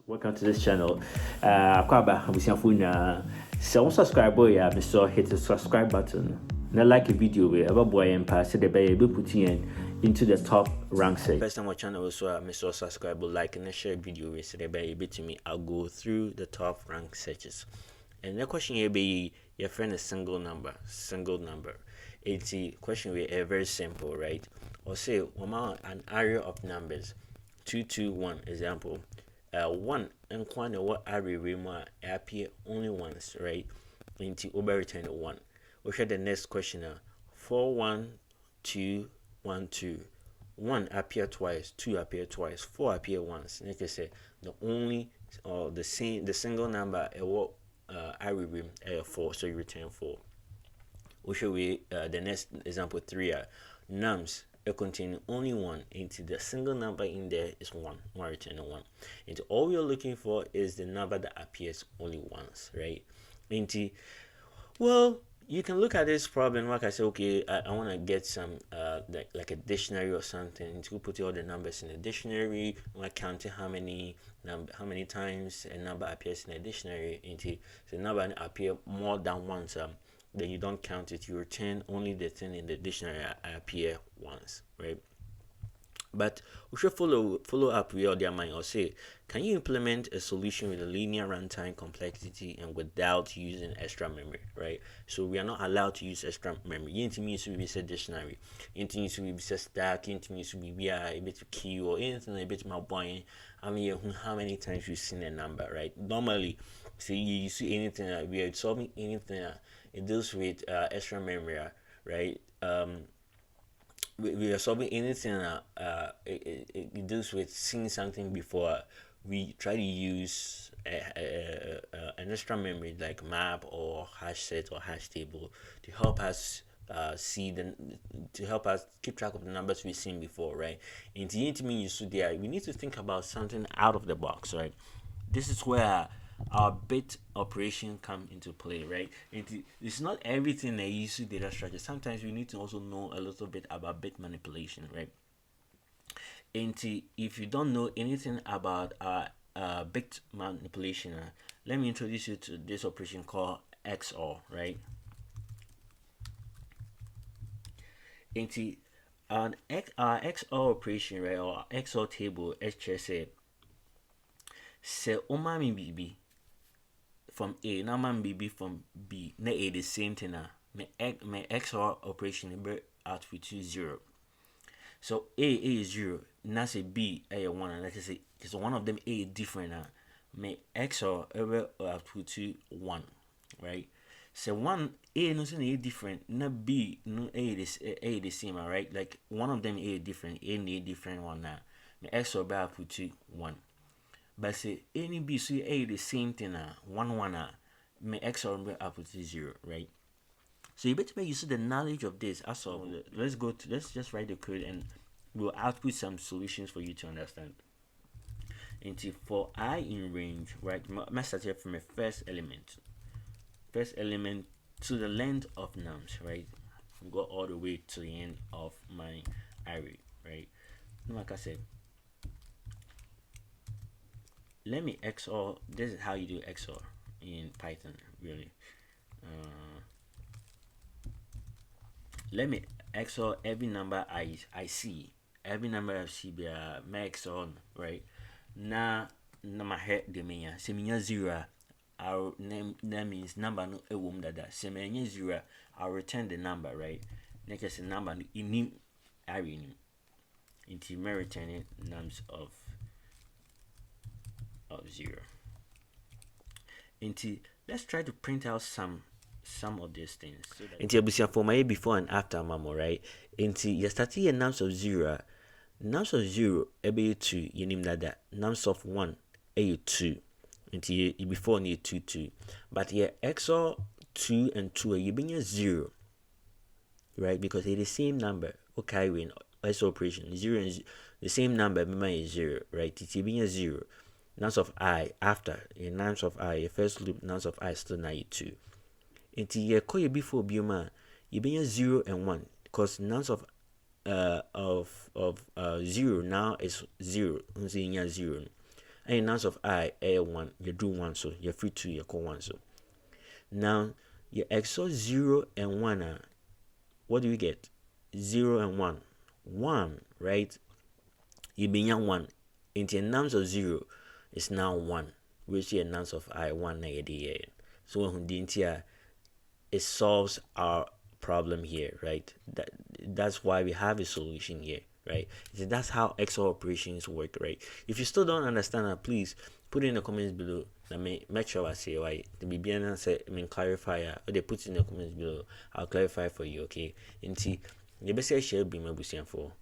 Welcome to this channel. Akwaba, so subscribe boy, so hit the subscribe button. Now like a video where ever boy and pass the bay be putting into the top rank say. First time my channel so Mr. Subscribe, like and share video with the bay bit to me. I'll go through the top rank searches. And the question here be your friend a single number. It's a question we very simple, right? Or say an array of numbers. 221 example. 1 and one what array we appear only once, right? Into over return 1. We share the next question 41212. 1 appear twice, 2 appear twice, 4 appear once. Like I say, the only or the single number what array we 4, so you return 4. We show the next example 3 nums contain only 1 into the single number in there is 1 return 1 into all we are looking for is the number that appears only once, right? Into well, you can look at this problem like I say, okay, I want to get some like a dictionary or something to put all the numbers in a dictionary. I count how many times a number appears in a dictionary. Into the number appear more than once, then you don't count it. You return only the thing in the dictionary appear once, right? But we should follow up with their mind or say, can you implement a solution with a linear runtime complexity and without using extra memory, right? So we are not allowed to use extra memory. You need to be a dictionary. You need to be a stack. You need to be a bit of key or anything a bit more boring. I mean, how many times you've seen a number, right? Normally, see you see anything we are solving anything it deals with extra memory, right? We are solving anything it deals with seeing something before. We try to use an extra memory like map or hash set or hash table to help us to help us keep track of the numbers we've seen before, right? And to me, we need to think about something out of the box, right? This is where our bit operation come into play, right? It's not everything that you see data structure. Sometimes we need to also know a little bit about bit manipulation, right? And if you don't know anything about bit manipulation, let me introduce you to this operation called XOR, right? And our XOR operation, right, or XOR table, HSA, say umami BB from A, now man BB from B, na A the same thing now. My XOR operation be output to 0. So A is 0, now say B a 1, and let's say so one of them A different now. My XOR ever output to 1, right? So 1 A no say A different, na B no A the same, right? Like one of them A different, A different one now. My XOR be output to 1. But say any B so A the same thing 1 may XOR output to 0, right? So you better make use of the knowledge of this. As of let's just write the code and we'll output some solutions for you to understand. And for I in range, right? Must start here from a first element to the length of nums, right? We go all the way to the end of my array, right? Like I said, let me XOR. This is how you do XOR in Python, really. Let me XOR every number I see. Every number I see be a XOR, right? Now, my head the mean say me 0. Our name that means number no a womb that say me 0. I'll return the number, right? Next is number in him array into me returning nums of 0. Into let's try to print out some of these things. Into you for my before and after mamo, right? Into you start here nums of 0. Nums of 0 be 2. You name that nums of 1 a 2. Into you before need 2. But yeah, XOR 2 and 2 you bring 0. Right? Because it's the same number. Okay, when S operation 0 and the same number is 0, right? It's being 0. Nums of I after in nums of I, first loop nums of I still now 2. Until you call you before bioma, you bring 0 and 1 because nums of 0 now is 0. 0. and nans of I a 1, you do 1, so you're free 2, you call 1, so now you XOR 0 and 1, what do you get? 0 and 1, 1, right? You be 1 into a nans of 0 is now 1, which is a nans of I 1 negative. So when it solves our problem here, right? That's why we have a solution here, right? So that's how XOR operations work, right? If you still don't understand that, please put it in the comments below. Let me make sure I say why the BBN say clarify or they put it in the comments below. I'll clarify for you, okay? And see, the best share be my for.